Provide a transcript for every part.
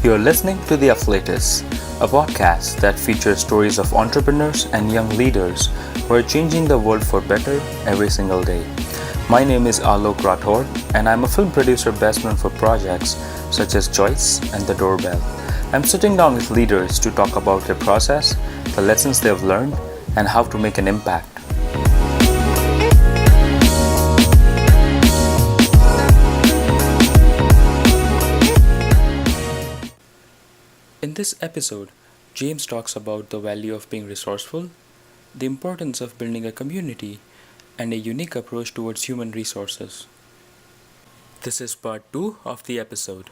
You're listening to The Affiliates, a podcast that features stories of entrepreneurs and young leaders who are changing the world for better every single day. My name is Alok Rathore, and I'm a film producer best known for projects such as Choice and The Doorbell. I'm sitting down with leaders to talk about their process, the lessons they've learned, and how to make an impact. In this episode, James talks about the value of being resourceful, the importance of building a community, and a unique approach towards human resources. This is part 2 of the episode.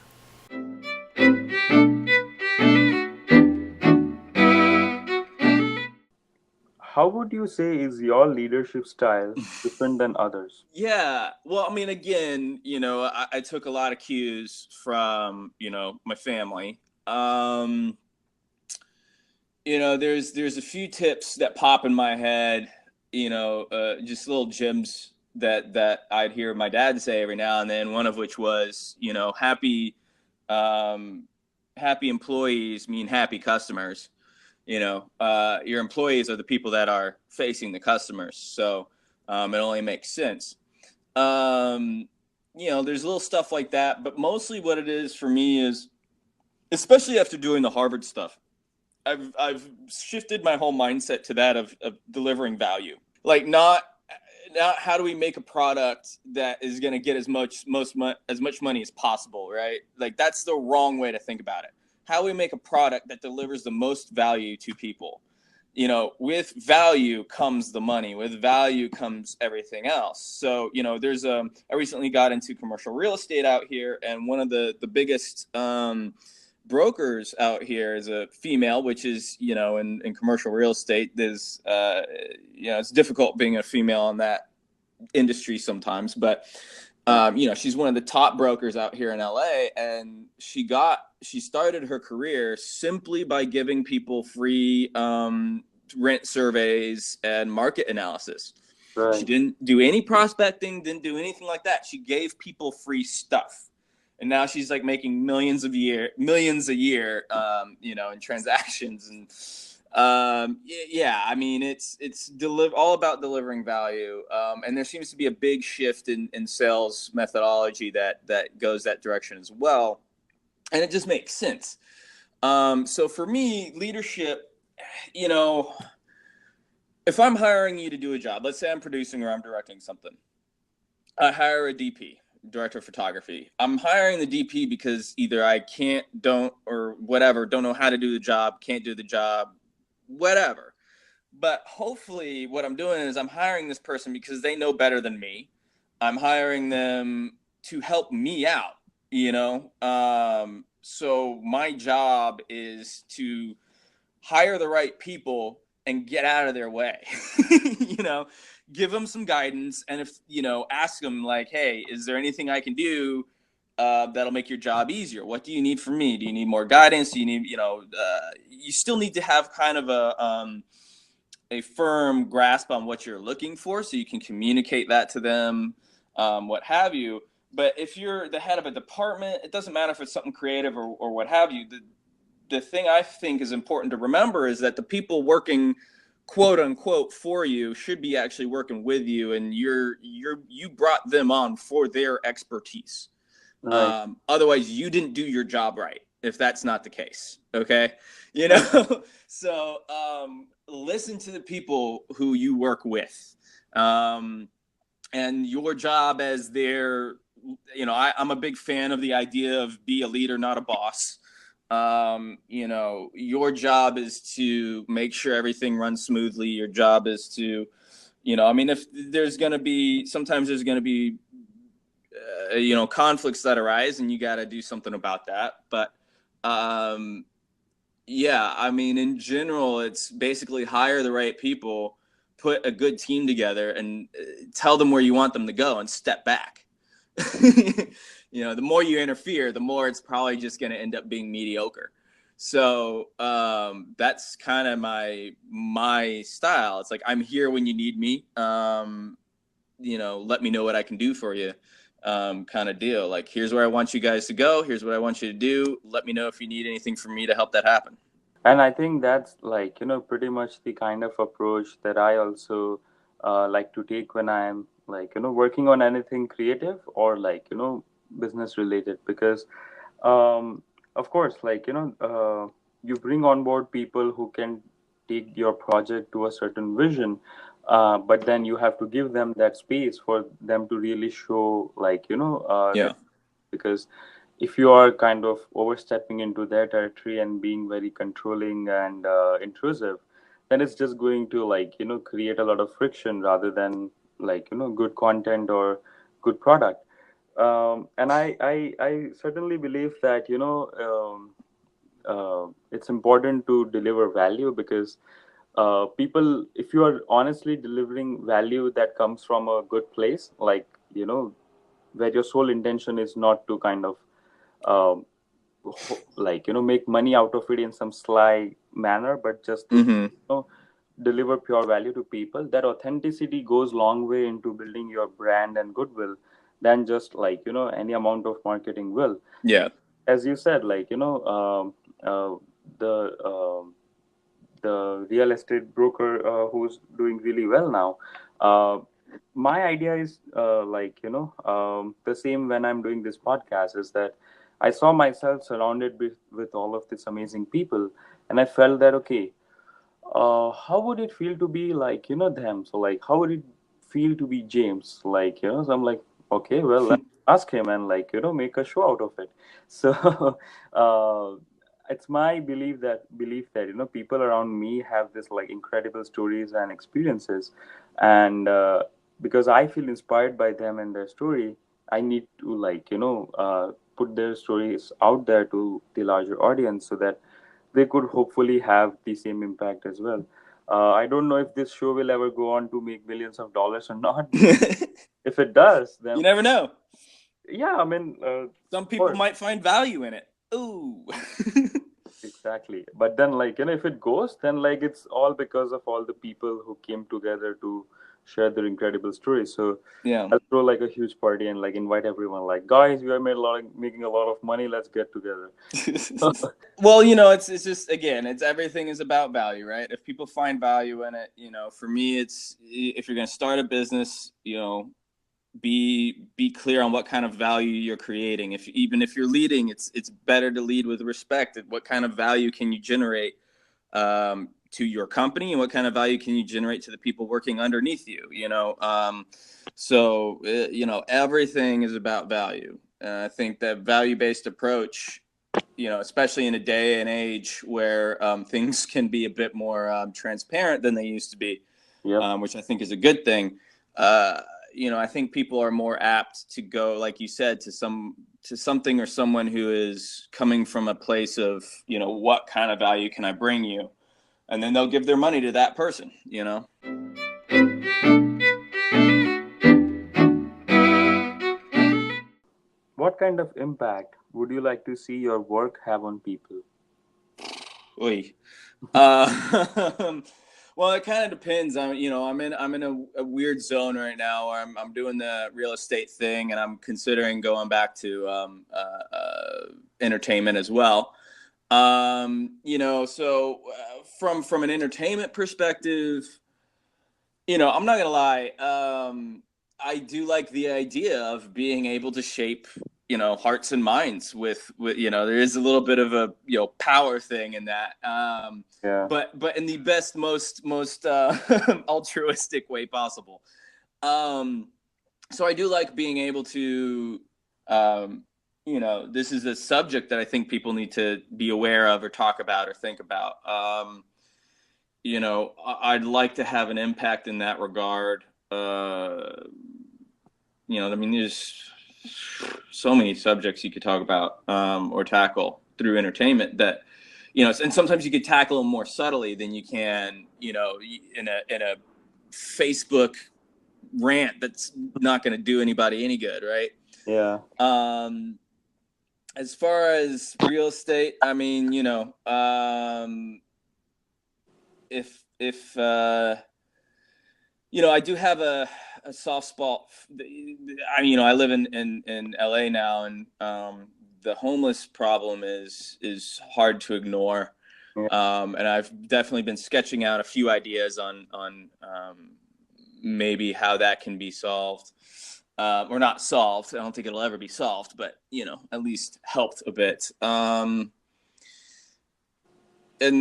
How would you say is your leadership style different than others? Yeah. Well, I mean, again, I took a lot of cues from, my family. There's a few tips that pop in my head, just little gems that I'd hear my dad say every now and then, one of which was, happy employees mean happy customers. Your employees are the people that are facing the customers. So it only makes sense. There's little stuff like that, but mostly what it is for me is, especially after doing the Harvard stuff, I've shifted my whole mindset to that of delivering value. Like not how do we make a product that is going to get as much money as possible, right? Like that's the wrong way to think about it. How do we make a product that delivers the most value to people? With value comes the money. With value comes everything else. So, I recently got into commercial real estate out here, and one of the biggest brokers out here is a female, which is, in commercial real estate, there's, it's difficult being a female in that industry sometimes, but she's one of the top brokers out here in LA, and she started her career simply by giving people free rent surveys and market analysis. Right. She didn't do any prospecting, didn't do anything like that. She gave people free stuff. And now she's like making millions a year, in transactions. And it's all about delivering value. And there seems to be a big shift in sales methodology that goes that direction as well. And it just makes sense. So for me, leadership, if I'm hiring you to do a job, let's say I'm producing or I'm directing something, I hire a DP, director of photography. I'm hiring the DP because either I don't know how to do the job, can't do the job, whatever. But hopefully what I'm doing is I'm hiring this person because they know better than me. I'm hiring them to help me out, So my job is to hire the right people and get out of their way, give them some guidance. And if, ask them like, hey, is there anything I can do that'll make your job easier? What do you need from me? Do you need more guidance? Do you need, you still need to have kind of a firm grasp on what you're looking for so you can communicate that to them, what have you. But if you're the head of a department, it doesn't matter if it's something creative or what have you. The thing I think is important to remember is that the people working, quote unquote, for you should be actually working with you, and you brought them on for their expertise. Right. Otherwise, you didn't do your job right if that's not the case. Okay, So listen to the people who you work with, and your job as their. I'm a big fan of the idea of be a leader, not a boss. Your job is to make sure everything runs smoothly. Your job is to, if there's going to be, sometimes there's going to be, conflicts that arise and you got to do something about that. But, in general, it's basically hire the right people, put a good team together and tell them where you want them to go and step back. The more you interfere, the more it's probably just going to end up being mediocre. So that's kind of my style. It's like, I'm here when you need me. Let me know what I can do for you. kind of deal. Like, here's where I want you guys to go. Here's what I want you to do. Let me know if you need anything from me to help that happen. And I think that's like, pretty much the kind of approach that I also like to take when I'm like, working on anything creative or like, business related. Because, um, of course, like, you bring on board people who can take your project to a certain vision. But then you have to give them that space for them to really show, like, Yeah. because if you are kind of overstepping into their territory and being very controlling and intrusive, then it's just going to like create a lot of friction rather than like good content or good product. And I certainly believe that it's important to deliver value, because people, if you are honestly delivering value that comes from a good place, like where your sole intention is not to kind of um, like make money out of it in some sly manner, but just to Mm-hmm. deliver pure value to people, that authenticity goes long way into building your brand and goodwill than just like any amount of marketing will. Yeah. As you said, like uh, the the real estate broker who's doing really well now. My idea is like the same when I'm doing this podcast, is that I saw myself surrounded with all of these amazing people, and I felt that okay, how would it feel to be like them? So like how would it feel to be James? Like so I'm like, okay, well, let's ask him and like make a show out of it. So uh, it's my belief that people around me have this like incredible stories and experiences, and because I feel inspired by them and their story, I need to like put their stories out there to the larger audience so that they could hopefully have the same impact as well. I don't know if this show will ever go on to make millions of dollars or not, but if it does, then You never know. yeah, I mean, Some of people course, might find value in it. Ooh. exactly. But then, like, if it goes, then like it's all because of all the people who came together to share their incredible stories. So Yeah. I'll throw like a huge party and like invite everyone. Like, guys, we are making a lot of money. Let's get together. Well, it's just, again, it's everything is about value, right? If people find value in it, for me, it's, if you're going to start a business, be clear on what kind of value you're creating. Even if you're leading, it's better to lead with respect. What kind of value can you generate to your company, and what kind of value can you generate to the people working underneath you? So everything is about value. I think that value-based approach, especially in a day and age where things can be a bit more transparent than they used to be, Yep. which I think is a good thing. Uh, I think people are more apt to go, like you said, to something or someone who is coming from a place of, what kind of value can I bring you? And then they'll give their money to that person. What kind of impact would you like to see your work have on people? Oy. Well, it kind of depends. I'm in a weird zone right now where I'm doing the real estate thing, and I'm considering going back to entertainment as well. So from an entertainment perspective, I'm not gonna lie. I do like the idea of being able to shape, hearts and minds with there is a little bit of a power thing in that. Yeah. But in the best, most altruistic way possible. Um, so I do like being able to, this is a subject that I think people need to be aware of or talk about or think about. I'd like to have an impact in that regard. There's so many subjects you could talk about or tackle through entertainment that, and sometimes you could tackle them more subtly than you can, in a Facebook rant that's not going to do anybody any good, right? Yeah. As far as real estate, I mean, if I do have a soft spot. I live in LA now, and the homeless problem is hard to ignore. Yeah. And I've definitely been sketching out a few ideas on maybe how that can be solved, or not solved. I don't think it'll ever be solved, but at least helped a bit. And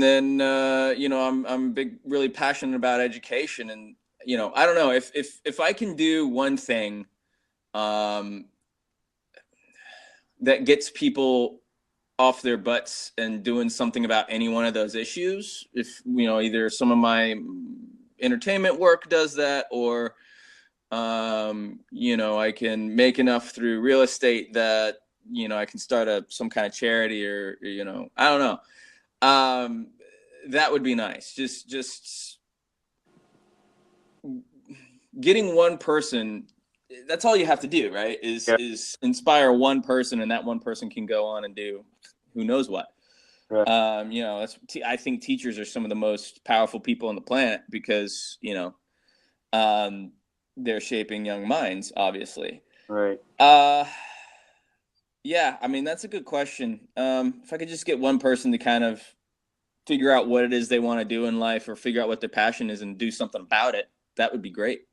then I'm big, really passionate about education, and I don't know if I can do one thing that gets people off their butts and doing something about any one of those issues. If either some of my entertainment work does that, or I can make enough through real estate that I can start some kind of charity, or I don't know. That would be nice. Just getting one person. That's all you have to do, right? Yeah. Is inspire one person, and that one person can go on and do who knows what. Right. I think teachers are some of the most powerful people on the planet, because they're shaping young minds, obviously. Right. Yeah, I mean, that's a good question. If I could just get one person to kind of figure out what it is they want to do in life, or figure out what their passion is and do something about it, that would be great.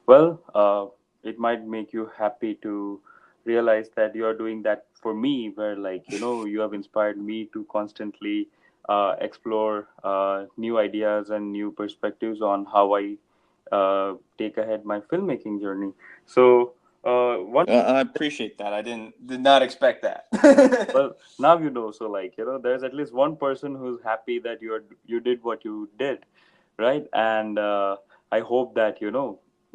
Well, it might make you happy to realize that you are doing that for me, where, like, you have inspired me to constantly explore new ideas and new perspectives on how I take ahead my filmmaking journey. So, one I appreciate that. I did not expect that. well, now you know. So, like, there's at least one person who's happy that you did what you did, right? And I hope that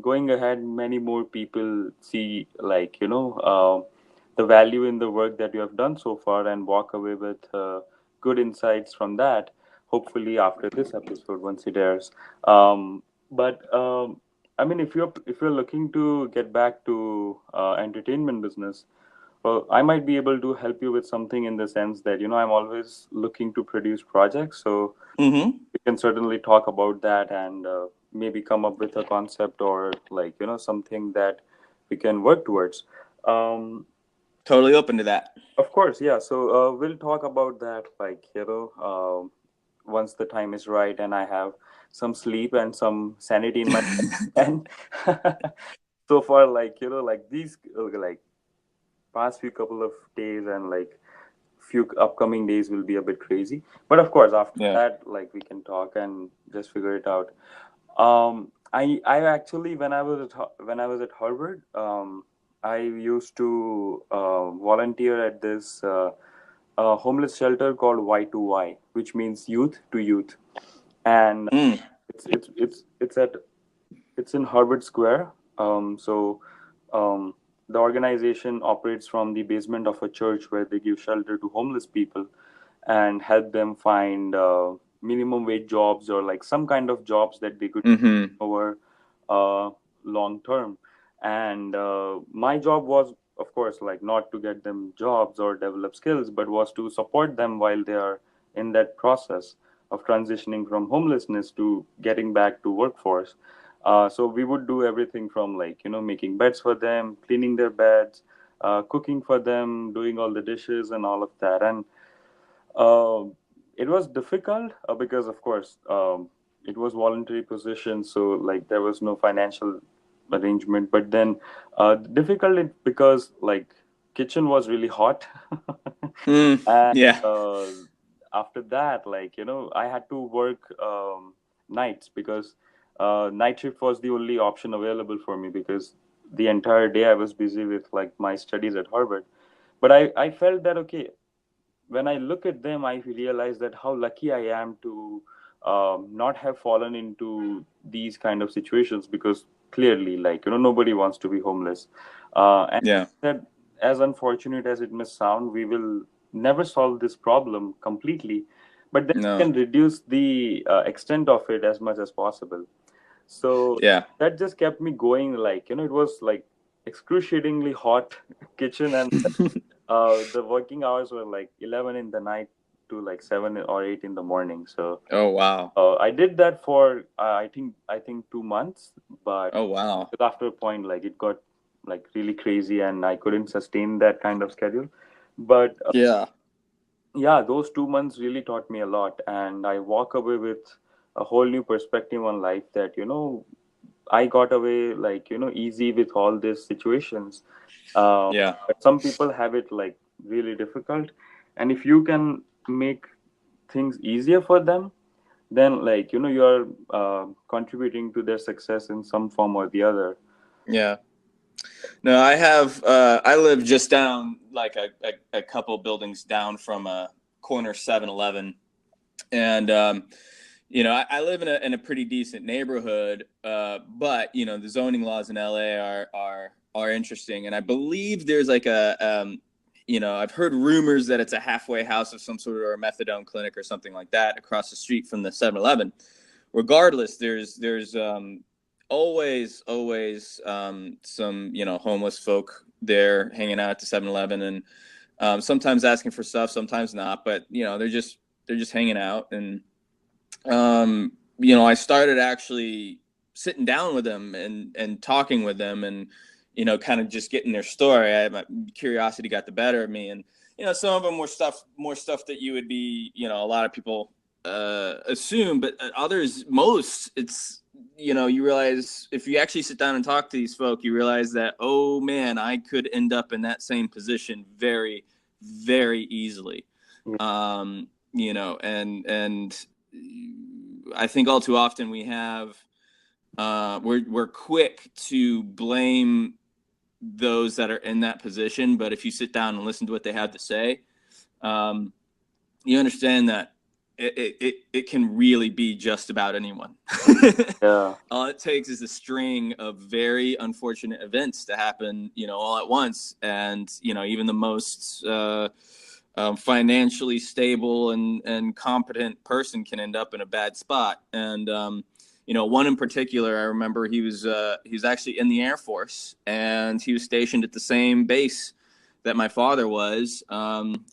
going ahead, many more people see, like, the value in the work that you have done so far, and walk away with good insights from that. Hopefully, after this episode, once it airs. But I mean, if you're looking to get back to entertainment business, well, I might be able to help you with something, in the sense that I'm always looking to produce projects. So Mm-hmm. we can certainly talk about that, and maybe come up with a concept, or, like, something that we can work towards. Um, Totally open to that. of course, yeah. So we'll talk about that, like, once the time is right and I have some sleep and some sanity in my and so far, like, like these like past few couple of days, and, like, few upcoming days will be a bit crazy. But of course, after Yeah. that, like, we can talk and just figure it out. I actually, when I was at Harvard, I used to volunteer at this homeless shelter called Y2Y, which means youth to youth, and Mm. it's in Harvard Square. So um, the organization operates from the basement of a church, where they give shelter to homeless people and help them find minimum wage jobs, or, like, some kind of jobs that they could Mm-hmm. over uh, long term. And my job was, of course, like, not to get them jobs or develop skills, but was to support them while they are in that process of transitioning from homelessness to getting back to workforce. So we would do everything from, like, making beds for them, cleaning their beds, cooking for them, doing all the dishes and all of that. And um, it was difficult because, of course, it was voluntary position, so, like, there was no financial arrangement. But then because, like, kitchen was really hot, Mm. and Yeah. after that, like, I had to work nights, because night shift was the only option available for me, because the entire day I was busy with, like, my studies at Harvard. But I felt that, okay, when I look at them, I realize that how lucky I am to not have fallen into these kind of situations, because clearly, like, nobody wants to be homeless. And Yeah. that, as unfortunate as it may sound, we will never solve this problem completely, but then we No. can reduce the extent of it as much as possible. So Yeah. that just kept me going. Like, it was like excruciatingly hot kitchen, and the working hours were like 11 in the night, to like 7 or 8 in the morning. So Oh, wow. I did that for I think 2 months, but Oh, wow. after a point, like it got like really crazy, and I couldn't sustain that kind of schedule. But Yeah. yeah, those 2 months really taught me a lot, and I walk away with a whole new perspective on life. That I got away like easy with all these situations. Yeah. But some people have it like really difficult, and if you can make things easier for them, then like you're contributing to their success in some form or the other. Yeah. No, I live just down like a couple buildings down from a corner 7-Eleven. And, I live in a pretty decent neighborhood, but, the zoning laws in LA are interesting. And I believe there's like I've heard rumors that it's a halfway house of some sort or a methadone clinic or something like that across the street from the 7-Eleven. Regardless, there's always some homeless folk there hanging out at the 7-Eleven, and sometimes asking for stuff, sometimes not, but they're just hanging out. And I started actually sitting down with them and talking with them, and kind of just getting their story. My curiosity got the better of me, and some of them were more stuff that you would be a lot of people assume, but others, most, it's you realize if you actually sit down and talk to these folk, you realize that, oh man, I could end up in that same position very, very easily. And I think all too often we have we're quick to blame those that are in that position, but if you sit down and listen to what they have to say, you understand that it can really be just about anyone. Yeah. All it takes is a string of very unfortunate events to happen, all at once, and even the most financially stable and competent person can end up in a bad spot. And one in particular, I remember he was actually in the Air Force, and he was stationed at the same base that my father was.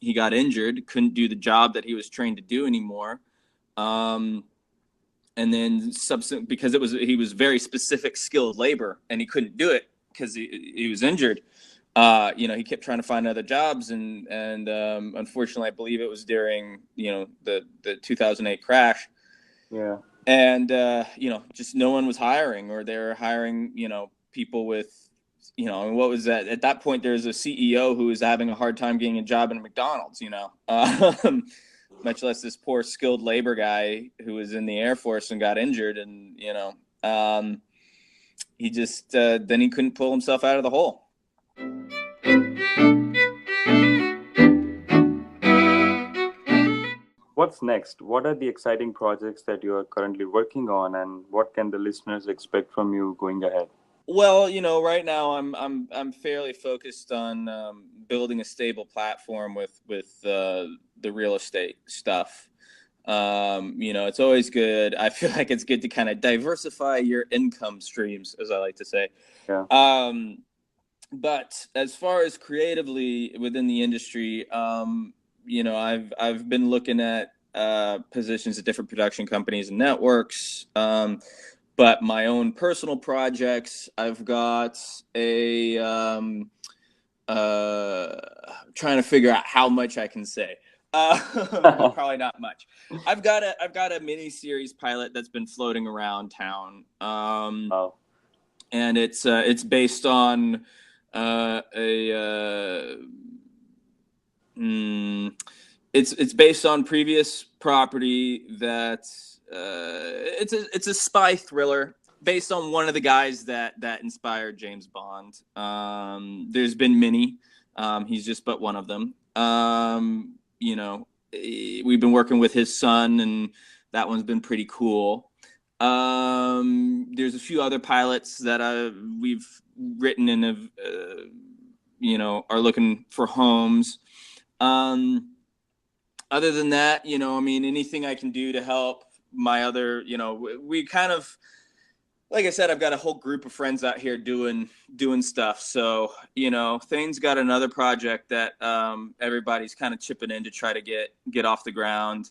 He got injured, couldn't do the job that he was trained to do anymore. And then because he was very specific skilled labor, and he couldn't do it because he was injured. He kept trying to find other jobs, and unfortunately, I believe it was during the 2008 crash. Yeah. And just no one was hiring, or they were hiring people with and what was that at that point? There's a CEO who was having a hard time getting a job in McDonald's, much less this poor skilled labor guy who was in the Air Force and got injured, and he just then he couldn't pull himself out of the hole. What's next? What are the exciting projects that you are currently working on, and what can the listeners expect from you going ahead? Well, right now I'm fairly focused on building a stable platform with the real estate stuff. It's always good. I feel like it's good to kind of diversify your income streams, as I like to say. Yeah. But as far as creatively within the industry, I've been looking at positions at different production companies and networks. But my own personal projects, I've got trying to figure out how much I can say. But probably not much. I've got a mini series pilot that's been floating around town. Wow. And it's based on it's based on previous property that it's a spy thriller based on one of the guys that inspired James Bond. There's been many. He's just but one of them. We've been working with his son, and that one's been pretty cool. There's a few other pilots that we've written and have, are looking for homes. Other than that, anything I can do to help my other, we kind of, like I said, I've got a whole group of friends out here doing stuff. So, Thane's got another project that everybody's kind of chipping in to try to get off the ground.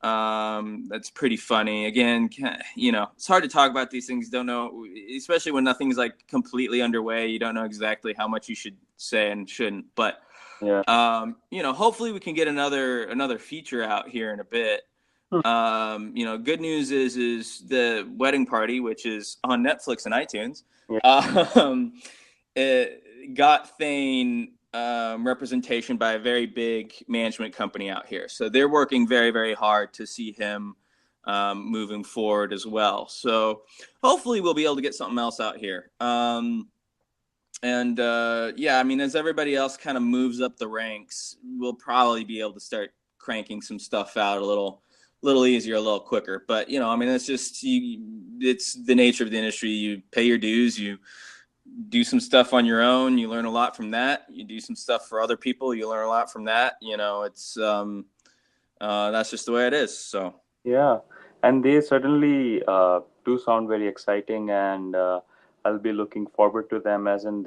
That's pretty funny. Again, it's hard to talk about these things. Don't know, especially when nothing's like completely underway. You don't know exactly how much you should say and shouldn't. But Yeah. hopefully we can get another feature out here in a bit. Good news is the wedding party, which is on Netflix and iTunes, it got Thane representation by a very big management company out here. So they're working very, very hard to see him moving forward as well. So hopefully we'll be able to get something else out here. As everybody else kind of moves up the ranks, we'll probably be able to start cranking some stuff out a little easier, a little quicker. But it's just it's the nature of the industry. You pay your dues, you do some stuff on your own, you learn a lot from that. You do some stuff for other people, you learn a lot from that. It's that's just the way it is. So Yeah, and they certainly do sound very exciting, and I'll be looking forward to them as and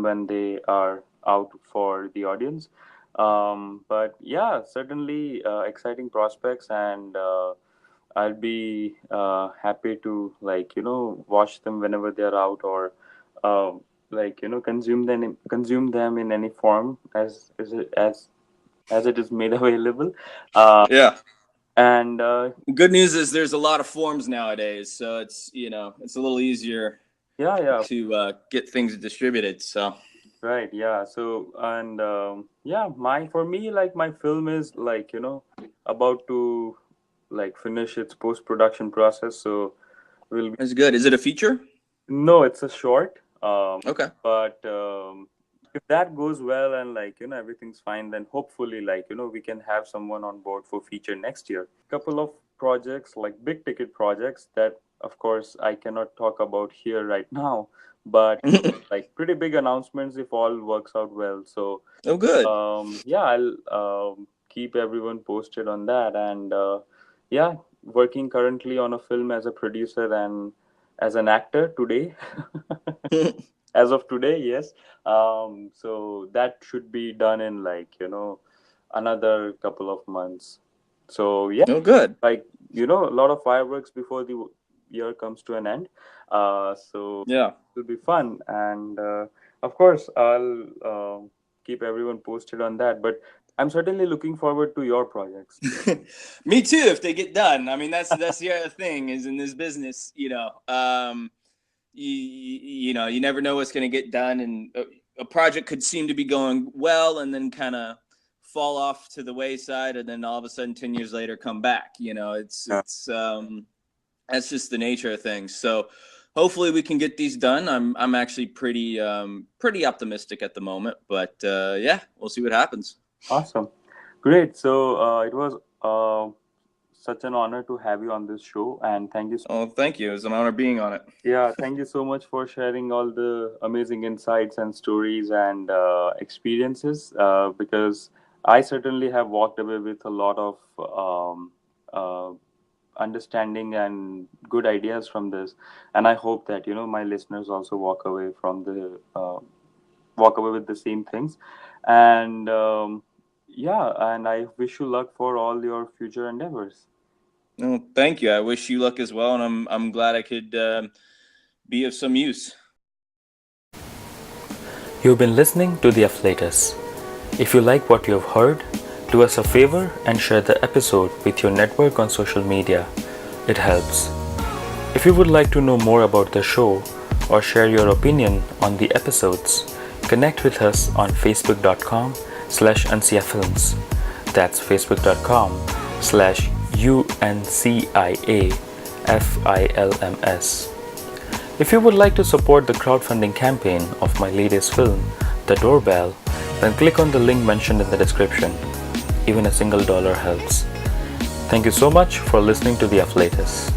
when they are out for the audience. But yeah, certainly exciting prospects, and I'll be happy to watch them whenever they're out, or uh, consume them in any form as it is made available. yeah. And Good news is there's a lot of forms nowadays, so it's it's a little easier yeah, to get things distributed. So right, yeah. So and my for me, like, my film is about to finish its post production process. So we'll be, that's good. Is it a feature? no, it's a short. Okay. But if that goes well and everything's fine, then hopefully we can have someone on board for feature next year. Couple of projects, like big ticket projects, that of course I cannot talk about here right now, but like pretty big announcements if all works out well. So Oh, good. yeah, I'll keep everyone posted on that. And yeah, working currently on a film as a producer and as an actor today. As of today, yes. So that should be done in another couple of months. So yeah, Oh, good. a lot of fireworks before the year comes to an end. So Yeah. it will be fun, and of course I'll keep everyone posted on that. But I'm certainly looking forward to your projects. Me too, if they get done. I mean, that's the other thing is in this business, you never know what's going to get done, and a project could seem to be going well and then kind of fall off to the wayside, and then all of a sudden 10 years later come back. It's that's just the nature of things. So hopefully we can get these done. I'm actually pretty optimistic at the moment, but yeah, we'll see what happens. Awesome, great. So it was such an honor to have you on this show, and thank you. Oh, thank you. It was an honor being on it. Yeah, thank you so much for sharing all the amazing insights and stories and experiences. Because I certainly have walked away with a lot of understanding and good ideas from this, and I hope that my listeners also walk away with the same things. And yeah, and I wish you luck for all your future endeavors. No, thank you. I wish you luck as well, and I'm glad I could be of some use. You've been listening to The Afflatus. If you like what you have heard, do us a favor and share the episode with your network on social media. It helps. If you would like to know more about the show or share your opinion on the episodes, connect with us on facebook.com/unciafilms. That's facebook.com/UNCIAFILMS. If you would like to support the crowdfunding campaign of my latest film, The Doorbell, then click on the link mentioned in the description. Even a single dollar helps. Thank you so much for listening to The Afflatus.